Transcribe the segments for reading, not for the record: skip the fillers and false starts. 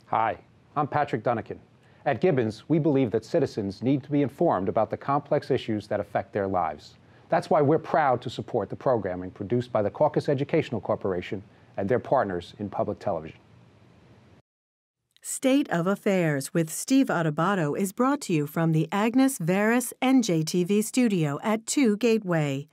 Hi, I'm Patrick Dunnican. At Gibbons, we believe that citizens need to be informed about the complex issues that affect their lives. That's why we're proud to support the programming produced by the Caucus Educational Corporation and their partners in public television. State of Affairs with Steve Adubato is brought to you from the Agnes Veris NJTV studio at 2 Gateway.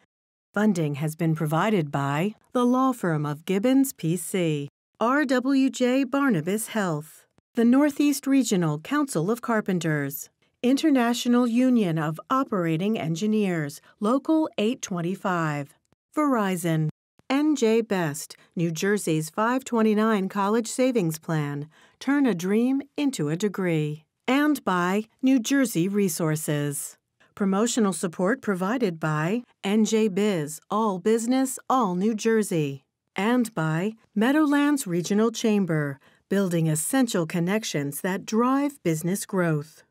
Funding has been provided by the law firm of Gibbons, P.C., RWJ Barnabas Health, the Northeast Regional Council of Carpenters, International Union of Operating Engineers, Local 825, Verizon, NJ Best, New Jersey's 529 College Savings Plan, turn a dream into a degree, and by New Jersey Resources. Promotional support provided by NJ Biz, All Business, All New Jersey, and by Meadowlands Regional Chamber, building essential connections that drive business growth.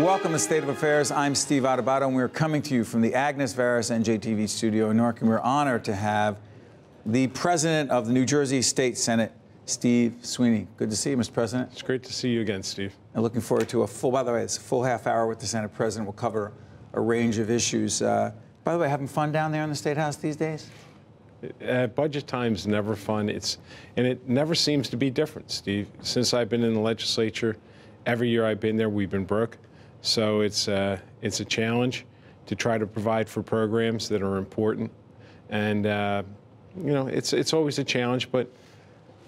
Welcome to State of Affairs. I'm Steve Adubato, and we're coming to you from the Agnes Veris NJTV studio in Newark, and we're honored to have the President of the New Jersey State Senate, Steve Sweeney. Good to see you, Mr. President. It's great to see you again, Steve. And looking forward to by the way, it's a full half hour with the Senate President. We'll cover a range of issues. By the way, having fun down there in the State House these days? Budget time's never fun. And it never seems to be different, Steve. Since I've been in the legislature, every year I've been there, we've been broke. So it's a challenge to try to provide for programs that are important. And, you know, it's always a challenge, but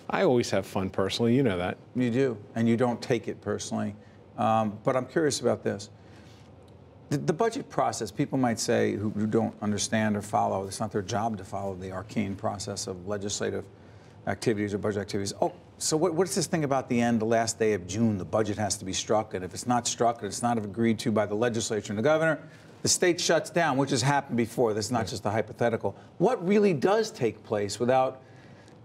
I always have fun personally. You know that. You do, and you don't take it personally. But I'm curious about this. The budget process, people might say who don't understand or follow, it's not their job to follow the arcane process of legislative activities or budget activities. Oh, so what's this thing about the end, the last day of June, the budget has to be struck, and if it's not struck, and it's not agreed to by the legislature and the governor, the state shuts down, which has happened before. This is not just a hypothetical. What really does take place, without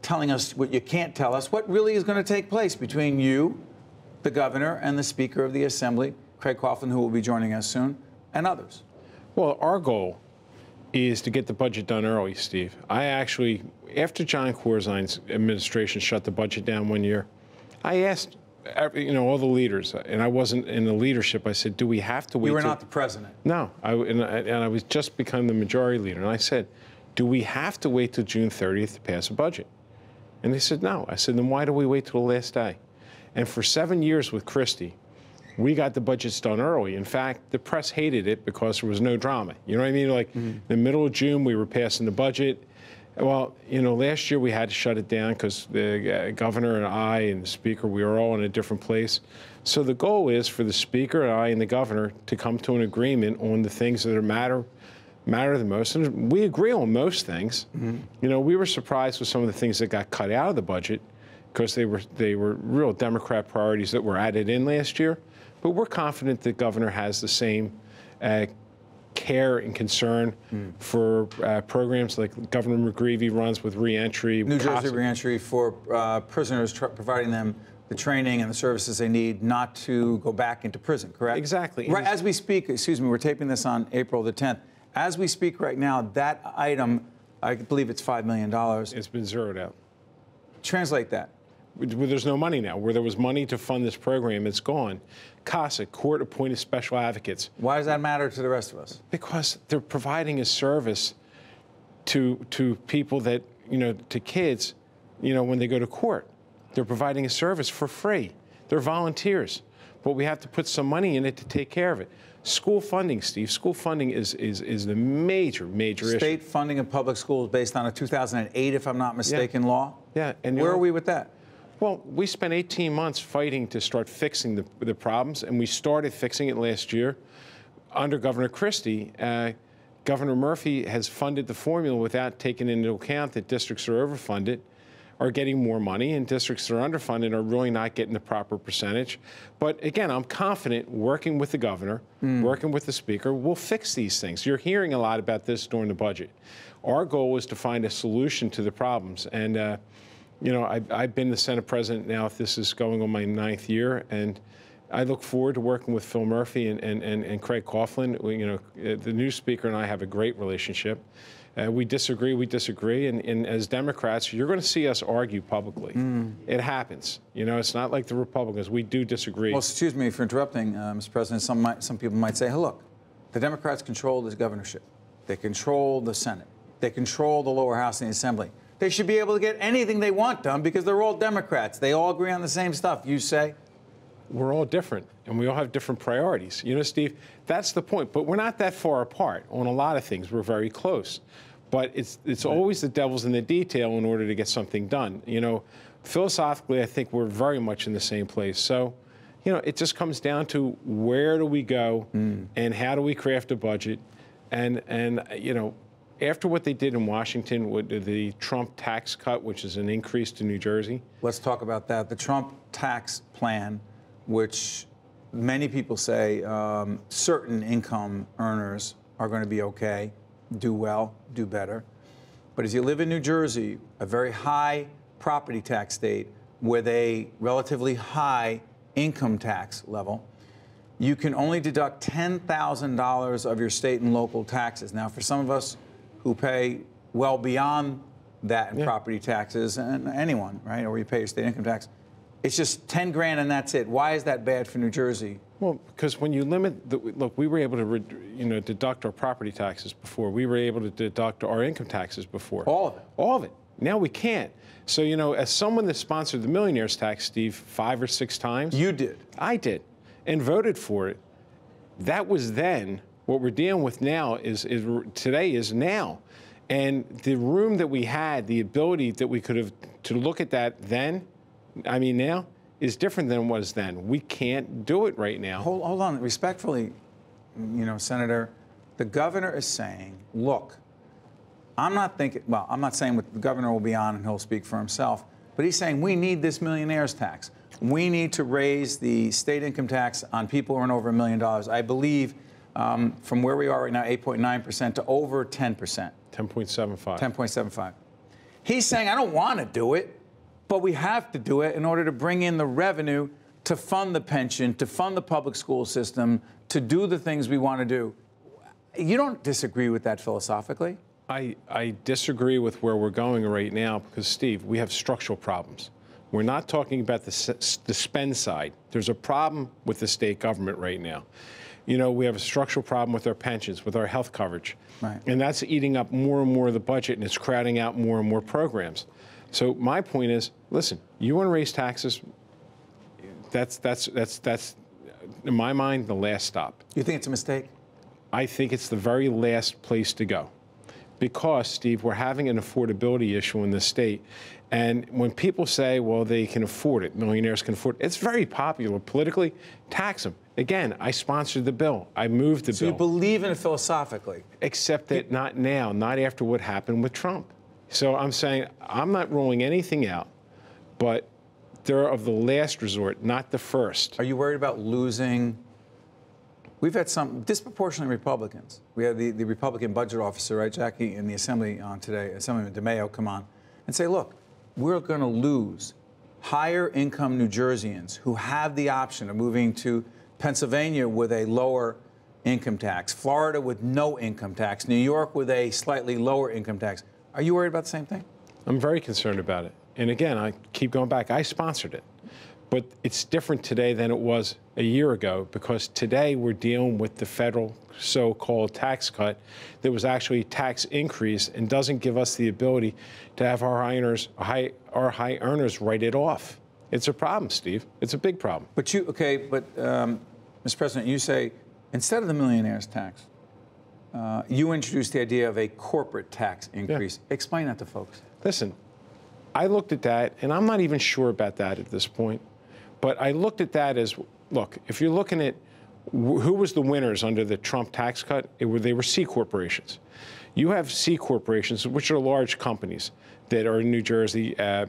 telling us what you can't tell us, what really is going to take place between you, the governor, and the Speaker of the Assembly, Craig Coughlin, who will be joining us soon, and others? Well, our goal is to get the budget done early, Steve. I actually, after John Corzine's administration shut the budget down one year, I asked, you know, all the leaders, and I wasn't in the leadership. I said, do we have to wait? You were not the president. No, and I was just becoming the majority leader, and I said, do we have to wait till June 30th to pass a budget? And they said, no. I said, then why do we wait till the last day? And for 7 years with Christie, we got the budgets done early. In fact, the press hated it because there was no drama. You know what I mean? Like, in the middle of June, we were passing the budget. Well, you know, last year we had to shut it down because the governor and I and the speaker, we were all in a different place. So the goal is for the speaker and I and the governor to come to an agreement on the things that matter the most. And we agree on most things. You know, we were surprised with some of the things that got cut out of the budget because they were real Democrat priorities that were added in last year. But we're confident the governor has the same care and concern for programs like Governor McGreevey runs with reentry. New Jersey reentry for prisoners, providing them the training and the services they need not to go back into prison, correct? Exactly. Right, as we speak, excuse me, we're taping this on April the 10th. As we speak right now, that item, I believe it's $5 million. It's been zeroed out. Translate that. Where there's no money now. Where there was money to fund this program, it's gone. CASA, court-appointed special advocates. Why does that matter to the rest of us? Because they're providing a service to people that, you know, to kids, you know, when they go to court. They're providing a service for free. They're volunteers. But we have to put some money in it to take care of it. School funding, Steve. School funding is the major issue. State funding of public schools based on a 2008, if I'm not mistaken, law? Yeah. And where are we with that? Well, we spent 18 months fighting to start fixing the problems, and we started fixing it last year. Under Governor Christie, Governor Murphy has funded the formula without taking into account that districts are overfunded. are getting more money, and districts that are underfunded are really not getting the proper percentage. But again, I'm confident working with the governor, working with the speaker, we'll fix these things. You're hearing a lot about this during the budget. Our goal is to find a solution to the problems. And, you know, I've been the Senate president now, if this is going on my 9th year, and I look forward to working with Phil Murphy and Craig Coughlin. You know, the new speaker and I have a great relationship. We disagree, and as Democrats, you're going to see us argue publicly. It happens. You know, it's not like the Republicans. We do disagree. Well, excuse me for interrupting, Mr. President. Some people might say, hey, look, the Democrats control this governorship. They control the Senate. They control the lower house and the Assembly. They should be able to get anything they want done because they're all Democrats. They all agree on the same stuff. You say? We're all different, and we all have different priorities. You know, Steve, that's the point. But we're not that far apart on a lot of things. We're very close. But it's always the devil's in the detail in order to get something done. You know, philosophically, I think we're very much in the same place. So, you know, it just comes down to where do we go and how do we craft a budget. And you know, after what they did in Washington with the Trump tax cut, which is an increase to New Jersey. Let's talk about that. The Trump tax plan, which many people say certain income earners are going to be okay, do well, do better. But as you live in New Jersey, a very high property tax state with a relatively high income tax level, you can only deduct $10,000 of your state and local taxes. Now, for some of us who pay well beyond that in property taxes, and anyone, right, or you pay your state income tax, it's just 10 grand and that's it. Why is that bad for New Jersey? Well, because when you limit, look, we were able to, deduct our property taxes before. We were able to deduct our income taxes before. All of it? All of it. Now we can't. So, you know, as someone that sponsored the millionaire's tax, Steve, 5 or 6 times. You did? I did, and voted for it. That was then. What we're dealing with now today is now. And the room that we had, the ability that we could have to look at that then, I mean now, is different than it was then. We can't do it right now. Hold on. Respectfully, you know, Senator, the governor is saying, look, I'm not saying what the governor will be on and he'll speak for himself, but he's saying we need this millionaire's tax. We need to raise the state income tax on people who earn over $1 million. I believe from where we are right now, 8.9% to over 10%. 10.75. 10.75. He's saying, I don't want to do it, but we have to do it in order to bring in the revenue to fund the pension, to fund the public school system, to do the things we want to do. You don't disagree with that philosophically? I disagree with where we're going right now because, Steve, we have structural problems. We're not talking about the spend side. There's a problem with the state government right now. You know, we have a structural problem with our pensions, with our health coverage. Right. And that's eating up more and more of the budget, and it's crowding out more and more programs. So my point is, listen, you want to raise taxes, that's in my mind, the last stop. You think it's a mistake? I think it's the very last place to go. Because, Steve, we're having an affordability issue in this state. And when people say, well, they can afford it, millionaires can afford it, it's very popular politically. Tax them. Again, I sponsored the bill. I moved the bill. So you believe in it philosophically? Except that not now, not after what happened with Trump. So I'm saying I'm not ruling anything out, but they're of the last resort, not the first. Are you worried about losing? We've had some disproportionate Republicans. We had the Republican budget officer, right, Jackie, in the Assembly on today, Assemblyman DeMaio, come on and say, look, we're going to lose higher income New Jerseyans who have the option of moving to Pennsylvania with a lower income tax, Florida with no income tax, New York with a slightly lower income tax. Are you worried about the same thing? I'm very concerned about it. And again, I keep going back. I sponsored it. But it's different today than it was a year ago because today we're dealing with the federal so-called tax cut that was actually a tax increase and doesn't give us the ability to have our high earners write it off. It's a problem, Steve. It's a big problem. But Mr. President, you say instead of the millionaire's tax, you introduced the idea of a corporate tax increase. Yeah. Explain that to folks. Listen, I looked at that, and I'm not even sure about that at this point. But I looked at that as, look, if you're looking at who was the winners under the Trump tax cut? They were C corporations. You have C corporations, which are large companies that are in New Jersey. They're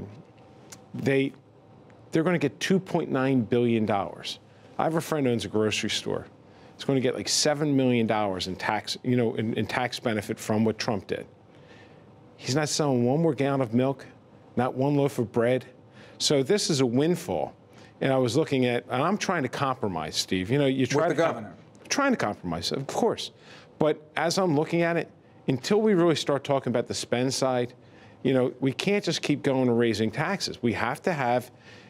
going to get $2.9 billion. I have a friend who owns a grocery store. It's going to get like $7 million in tax, in tax benefit from what Trump did. He's not selling one more gallon of milk, not one loaf of bread. So this is a windfall. And I was looking at, and I'm trying to compromise, Steve. You try with the governor. Trying to compromise, of course. But as I'm looking at it, until we really start talking about the spend side, we can't just keep going and raising taxes. We have to have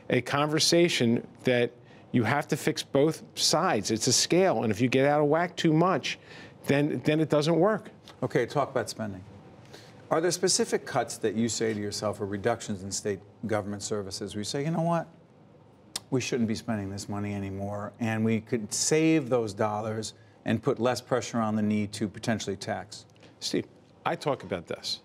a conversation that you have to fix both sides. It's a scale, and if you get out of whack too much, then it doesn't work. Okay, talk about spending. Are there specific cuts that you say to yourself, or reductions in state government services, where you say, you know what, we shouldn't be spending this money anymore, and we could save those dollars and put less pressure on the need to potentially tax? Steve, I talk about this.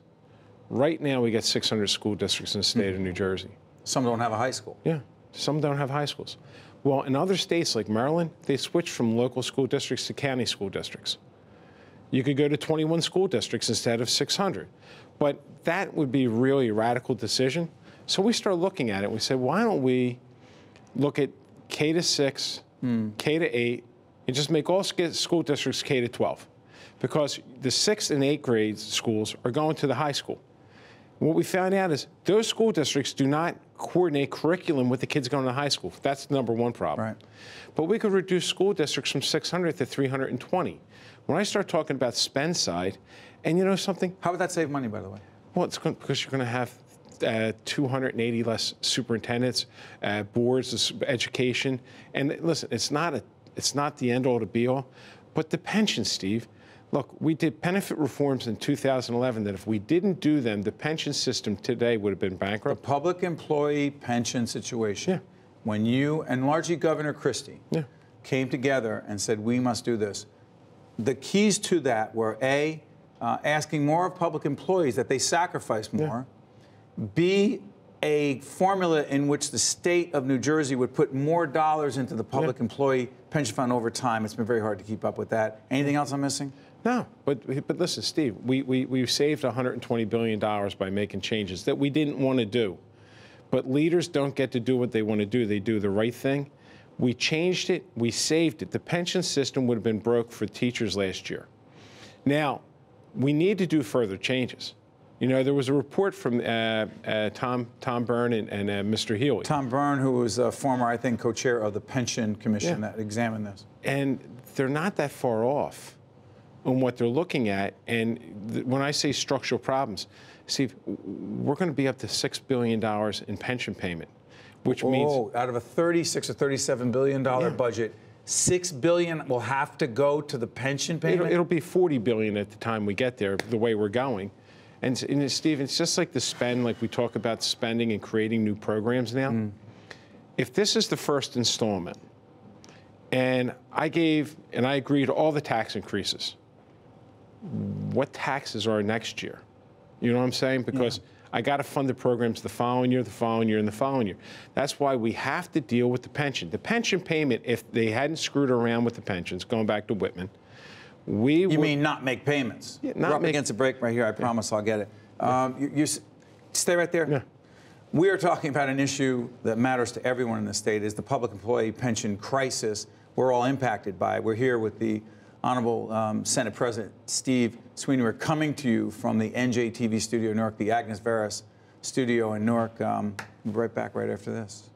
Right now, we got 600 school districts in the state of New Jersey. Some don't have a high school. Yeah, some don't have high schools. Well, in other states like Maryland, they switched from local school districts to county school districts. You could go to 21 school districts instead of 600. But that would be really a radical decision. So we started looking at it. We said, why don't we look at K to 6, K to 8, and just make all school districts K to 12? Because the 6th and 8th grade schools are going to the high school. What we found out is those school districts do not coordinate curriculum with the kids going to high school. That's the number one problem. Right. But we could reduce school districts from 600 to 320. When I start talking about spend side, and you know something? How would that save money, by the way? Well, because you're going to have 280 less superintendents, boards, education. And listen, it's not the end all to be all, but the pension, Steve. Look, we did benefit reforms in 2011 that if we didn't do them, the pension system today would have been bankrupt. The public employee pension situation. Yeah. When you, and largely Governor Christie, came together and said, we must do this, the keys to that were A, asking more of public employees that they sacrifice more, B, a formula in which the state of New Jersey would put more dollars into the public employee pension fund over time. It's been very hard to keep up with that. Anything else I'm missing? No, but listen, Steve, we saved $120 billion by making changes that we didn't want to do. But leaders don't get to do what they want to do. They do the right thing. We changed it. We saved it. The pension system would have been broke for teachers last year. Now, we need to do further changes. There was a report from Tom Byrne and Mr. Healy. Tom Byrne, who was a former, I think, co-chair of the Pension Commission that examined this. And they're not that far off on what they're looking at. And when I say structural problems, Steve, we're going to be up to $6 billion in pension payment, which means... out of a $36 or $37 billion budget, $6 billion will have to go to the pension payment? It'll be $40 billion at the time we get there, the way we're going. And Steve, it's just like the spend, like we talk about spending and creating new programs now. If this is the first installment, and I agreed to all the tax increases, what taxes are next year? You know what I'm saying? Because I got to fund the programs the following year, the following year, and the following year. That's why we have to deal with the pension. The pension payment, if they hadn't screwed around with the pensions, going back to Whitman, you mean not make payments? Yeah, We're up against a break right here. I promise I'll get it. You stay right there. Yeah. We are talking about an issue that matters to everyone in the state, is the public employee pension crisis. We're all impacted by it. We're here with the Honorable Senate President Steve Sweeney. We're coming to you from the NJTV studio in Newark, the Agnes Veris studio in Newark. We'll be right back right after this.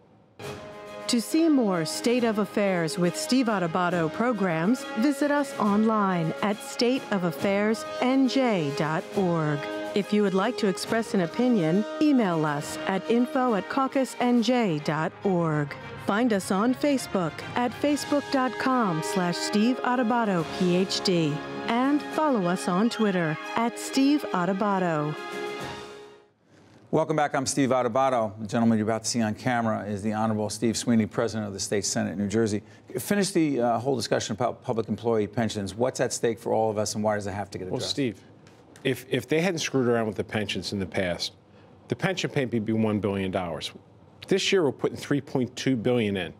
To see more State of Affairs with Steve Adubato programs, visit us online at stateofaffairsnj.org. If you would like to express an opinion, email us at info@caucusnj.org. Find us on Facebook at facebook.com/Steve Adubato, PhD. And follow us on Twitter at Steve Adubato. Welcome back. I'm Steve Adubato. The gentleman you're about to see on camera is the Honorable Steve Sweeney, President of the State Senate in New Jersey. Finish the whole discussion about public employee pensions. What's at stake for all of us, and why does it have to get addressed? Well, Steve, if they hadn't screwed around with the pensions in the past, the pension payment would be $1 billion. This year, we're putting $3.2 billion in.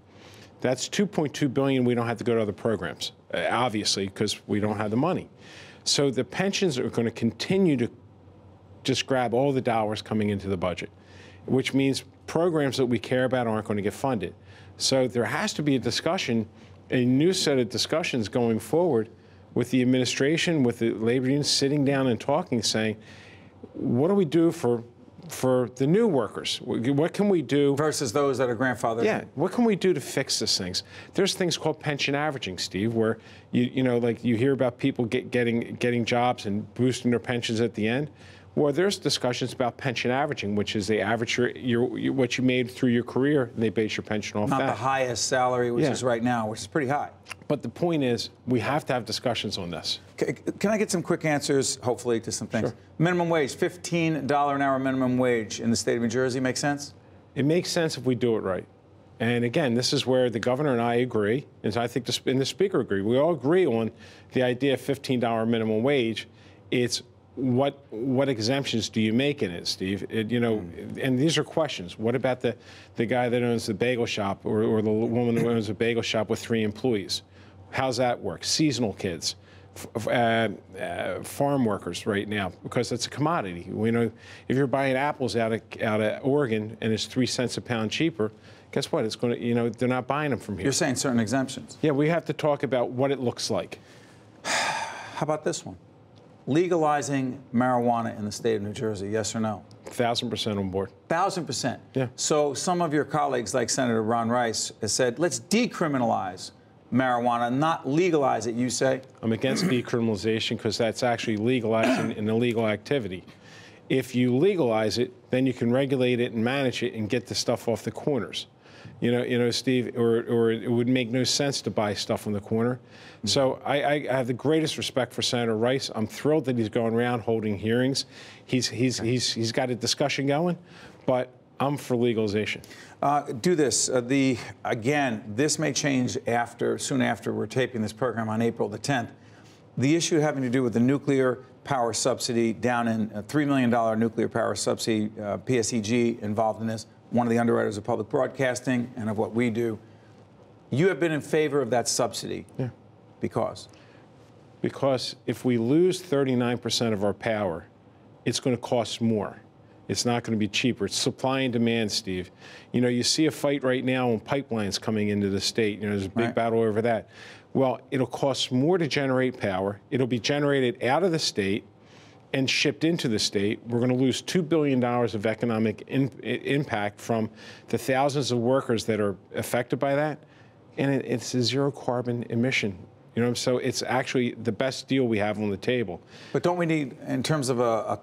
That's $2.2 billion. We don't have to go to other programs, obviously, because we don't have the money. So the pensions are going to continue to just grab all the dollars coming into the budget, which means programs that we care about aren't going to get funded. So there has to be a discussion, a new set of discussions going forward with the administration, with the labor unions, sitting down and talking, saying, what do we do for the new workers? What can we do? Versus those that are grandfathered. Yeah, what can we do to fix these things? There's things called pension averaging, Steve, where you know, like you hear about people getting jobs and boosting their pensions at the end. Well, there's discussions about pension averaging, which is they average what you made through your career, and they base your pension off that. Not the highest salary, which is right now, which is pretty high. But the point is, we have to have discussions on this. Can I get some quick answers, hopefully, to some things? Sure. Minimum wage, $15 an hour minimum wage in the state of New Jersey, make sense? It makes sense if we do it right. And again, this is where the governor and I agree, and I think and the speaker agree. We all agree on the idea of $15 minimum wage. It's what exemptions do you make in it, Steve? You know, and these are questions. What about the guy that owns the bagel shop or the woman who owns a bagel shop with 3 employees? How's that work? Seasonal kids, farm workers right now, because it's a commodity. We know if you're buying apples out of Oregon and it's 3 cents a pound cheaper, guess what? It's going to, you know, they're not buying them from here. You're saying certain exemptions. Yeah, we have to talk about what it looks like. How about this one? Legalizing marijuana in the state of New Jersey, yes or no? 1,000% on board. 1,000%. Yeah. So some of your colleagues, like Senator Ron Rice, has said, let's decriminalize marijuana, not legalize it, you say? I'm against decriminalization because that's actually legalizing an illegal activity. If you legalize it, then you can regulate it and manage it and get the stuff off the corners. You know, Steve, or it would make no sense to buy stuff on the corner. So I have the greatest respect for Senator Rice. I'm thrilled that he's going around holding hearings. He's got a discussion going, but I'm for legalization. Do this. Again, this may change soon after we're taping this program on April the 10th. The issue having to do with the nuclear power subsidy down in a $3 million nuclear power subsidy, PSEG involved in this, one of the underwriters of public broadcasting and of what we do. You have been in favor of that subsidy. Yeah. Because? Because if we lose 39% of our power, it's going to cost more. It's not going to be cheaper. It's supply and demand, Steve. You know, you see a fight right now on pipelines coming into the state. You know, there's a big battle over that. Well, it'll cost more to generate power. It'll be generated out of the state and shipped into the state. We're going to lose $2 billion of economic impact from the thousands of workers that are affected by that. And it's a zero carbon emission. You know, so it's actually the best deal we have on the table. But don't we need, in terms of a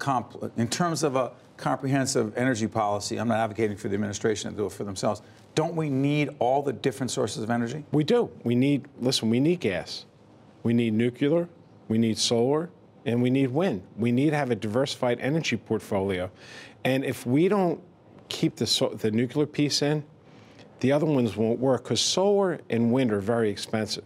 comprehensive energy policy, I'm not advocating for the administration to do it for themselves, don't we need all the different sources of energy? We do. We need gas. We need nuclear, we need solar, and we need wind. We need to have a diversified energy portfolio. And if we don't keep the nuclear piece in, the other ones won't work, because solar and wind are very expensive.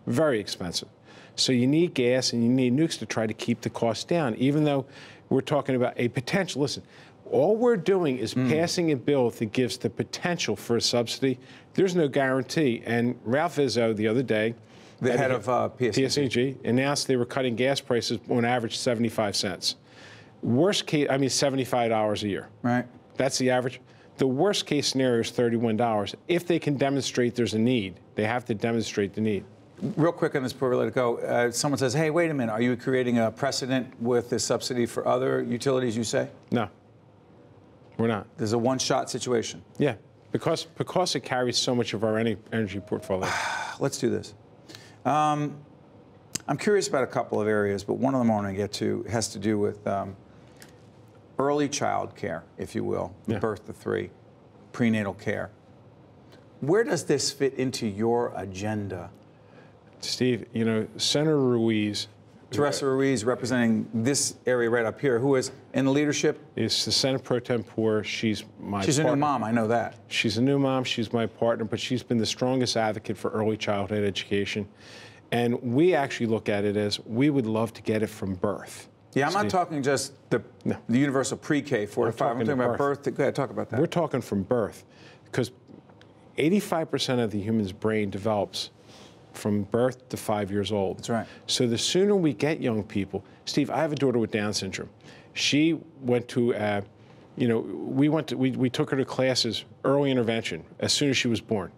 Very expensive. So you need gas and you need nukes to try to keep the cost down, even though we're talking about a potential. Listen, all we're doing is passing a bill that gives the potential for a subsidy. There's no guarantee. And Ralph Izzo the other day, the head of PSEG, announced they were cutting gas prices on average 75 cents. Worst case, I mean $75 a year. Right. That's the average. The worst case scenario is $31. If they can demonstrate there's a need, they have to demonstrate the need. Real quick on this before we let it go, someone says, hey, wait a minute, are you creating a precedent with this subsidy for other utilities, you say? No, we're not. There's a one-shot situation. Yeah, because it carries so much of our energy portfolio. Let's do this. I'm curious about a couple of areas, but one of them I want to get to has to do with early child care, if you will, birth to 3, prenatal care. Where does this fit into your agenda? Steve, you know, Senator Ruiz. Teresa Ruiz, representing this area right up here, who is in the leadership? Is the Senate Pro Tempore. She's my She's partner. a new mom, I know that. She's a new mom. She's my partner, but she's been the strongest advocate for early childhood education. And we actually look at it as we would love to get it from birth. Yeah, I'm not talking just the universal pre-K, 4 to 5. I'm talking about birth. Go ahead, talk about that. We're talking from birth, because 85% of the human's brain develops from birth to 5 years old. That's right. So the sooner we get young people, Steve, I have a daughter with Down syndrome. She went to, we took her to classes, early intervention, as soon as she was born.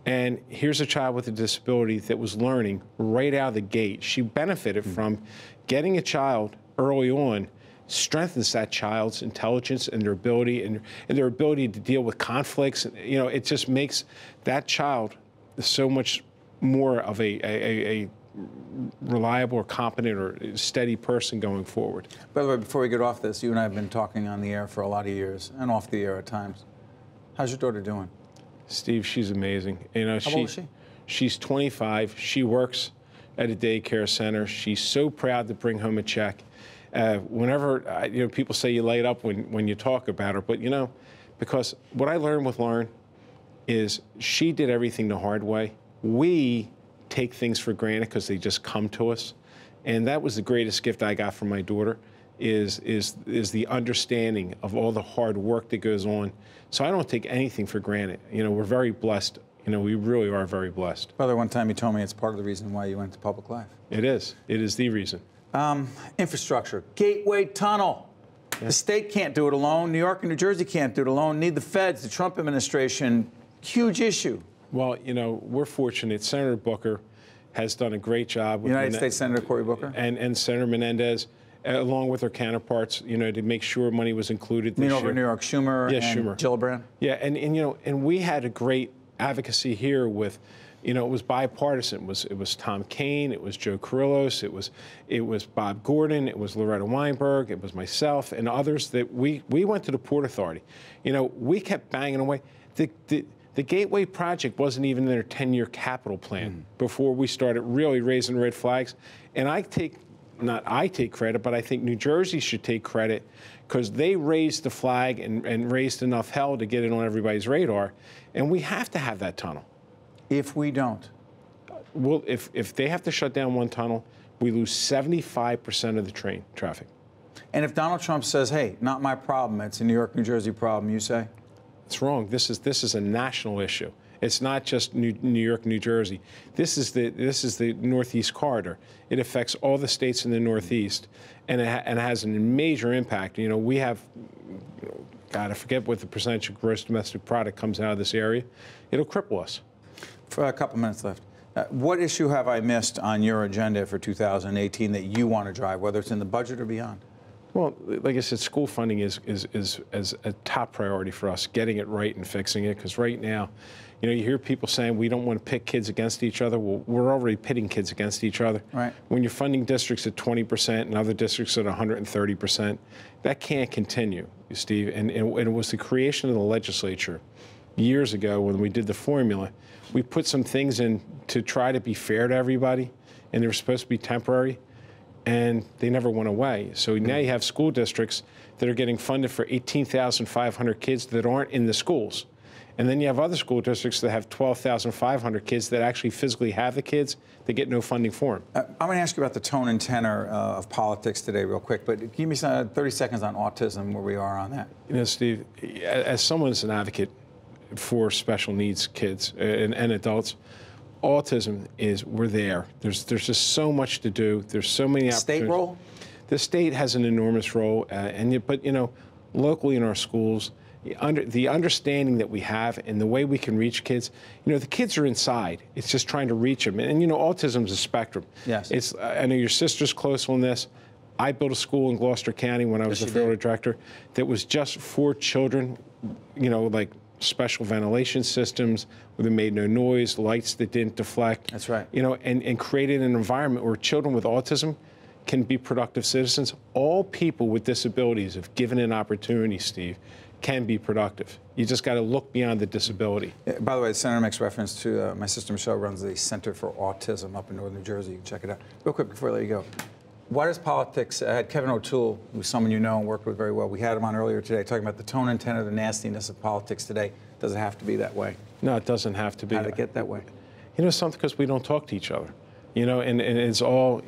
And here's a child with a disability that was learning right out of the gate. She benefited from getting a child early on, strengthens that child's intelligence and their ability and their ability to deal with conflicts. You know, it just makes that child so much more of a reliable or competent or steady person going forward. By the way, before we get off this, you and I have been talking on the air for a lot of years and off the air at times. How's your daughter doing? Steve, she's amazing. You know, How old is she? She's 25. She works at a daycare center. She's so proud to bring home a check. Whenever people say you light up when you talk about her, but because what I learned with Lauren is she did everything the hard way. We take things for granted because they just come to us, and that was the greatest gift I got from my daughter. Is the understanding of all the hard work that goes on. So I don't take anything for granted. You know, we're very blessed. You know, we really are very blessed. By the way, one time you told me it's part of the reason why you went into public life. It is. It is the reason. Infrastructure, Gateway Tunnel. Yeah. The state can't do it alone. New York and New Jersey can't do it alone. Need the feds, the Trump administration. Huge issue. Well, we're fortunate. Senator Booker has done a great job. With United States Senator Cory Booker? And Senator Menendez, along with their counterparts, to make sure money was included this year. Over New York, Schumer and Schumer. Gillibrand? Yeah, and we had a great advocacy here with, it was bipartisan. It was Tom Kaine, it was Joe Carrillos, it was Bob Gordon, it was Loretta Weinberg, it was myself and others that we went to the Port Authority. We kept banging away. The Gateway project wasn't even in their 10-year capital plan before we started really raising red flags. And not I take credit, but I think New Jersey should take credit because they raised the flag and raised enough hell to get it on everybody's radar. And we have to have that tunnel. If we don't? Well, if they have to shut down one tunnel, we lose 75% of the train traffic. And if Donald Trump says, hey, not my problem, it's a New York, New Jersey problem, you say? It's wrong. This is a national issue. It's not just New York, New Jersey. This is the Northeast corridor. It affects all the states in the Northeast, and it has a major impact. We have, God, I forget what the percentage of gross domestic product comes out of this area. It'll cripple us. For a couple minutes left. What issue have I missed on your agenda for 2018 that you want to drive, whether it's in the budget or beyond? Well, like I said, school funding is a top priority for us, getting it right and fixing it. Because right now, you hear people saying we don't want to pit kids against each other. Well, we're already pitting kids against each other. Right. When you're funding districts at 20% and other districts at 130%, that can't continue, Steve. And it was the creation of the legislature years ago when we did the formula. We put some things in to try to be fair to everybody, and they were supposed to be temporary. And they never went away. So now you have school districts that are getting funded for 18,500 kids that aren't in the schools. And then you have other school districts that have 12,500 kids that actually physically have the kids. They get no funding for them. I'm going to ask you about the tone and tenor of politics today real quick, but give me 30 seconds on autism, where we are on that. Steve, as someone who's an advocate for special needs kids and adults, autism we're there. There's just so much to do. There's so many opportunities. State role? The state has an enormous role, but locally in our schools, the understanding that we have and the way we can reach kids, the kids are inside. It's just trying to reach them. And autism is a spectrum. Yes. I know your sister's close on this. I built a school in Gloucester County when I was the field director that was just for children, like special ventilation systems where they made no noise, lights that didn't deflect. That's right. And created an environment where children with autism can be productive citizens. All people with disabilities, if given an opportunity, Steve, can be productive. You just got to look beyond the disability. By the way, the Senator makes reference to my sister Michelle runs the Center for Autism up in Northern New Jersey. You can check it out. Real quick before I let you go. Why does politics, I had Kevin O'Toole, who's someone you know and worked with very well. We had him on earlier today talking about the tone and tenor, the nastiness of politics today. Does it have to be that way? No, it doesn't have to be. How did it get that way? Something because we don't talk to each other. And it's all,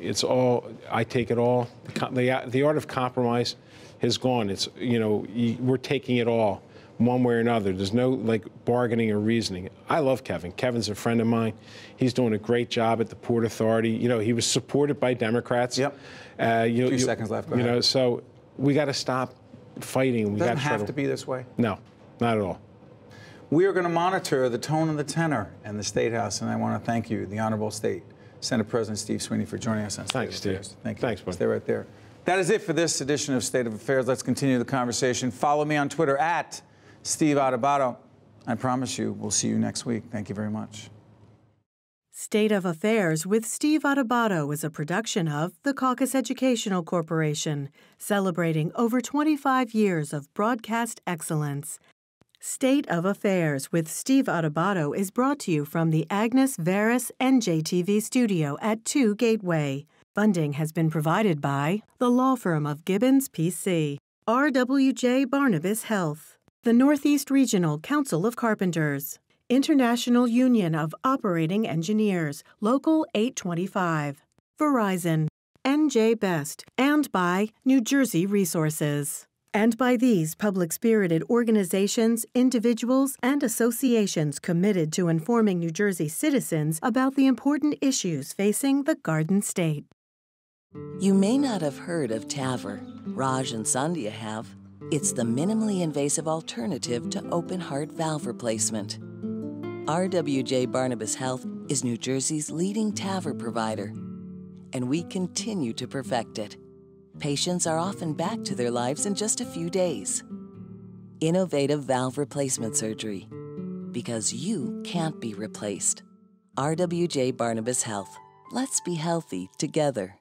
I take it all. The art of compromise has gone. We're taking it all. one way or another. There's no like bargaining or reasoning. I love Kevin. Kevin's a friend of mine. He's doing a great job at the Port Authority. You know, he was supported by Democrats. Yep. A few seconds left. Go ahead. You know, so we got to stop fighting. It doesn't have to be this way. No, not at all. We are going to monitor the tone and the tenor in the State House, and I want to thank you, the Honorable State Senate President Steve Sweeney, for joining us on State Thanks, of Affairs. Steve. Thank you. Thanks, buddy. Stay right there. That is it for this edition of State of Affairs. Let's continue the conversation. Follow me on Twitter at Steve Adubato. I promise you, we'll see you next week. Thank you very much. State of Affairs with Steve Adubato is a production of the Caucus Educational Corporation, celebrating over 25 years of broadcast excellence. State of Affairs with Steve Adubato is brought to you from the Agnes Veris NJTV studio at 2 Gateway. Funding has been provided by the law firm of Gibbons, P.C., RWJ Barnabas Health, the Northeast Regional Council of Carpenters, International Union of Operating Engineers, Local 825, Verizon, NJ Best, and by New Jersey Resources. And by these public-spirited organizations, individuals, and associations committed to informing New Jersey citizens about the important issues facing the Garden State. You may not have heard of TAVR. Raj and Sandhya have. It's the minimally invasive alternative to open heart valve replacement. RWJ Barnabas Health is New Jersey's leading TAVR provider, and we continue to perfect it. Patients are often back to their lives in just a few days. Innovative valve replacement surgery, because you can't be replaced. RWJ Barnabas Health. Let's be healthy together.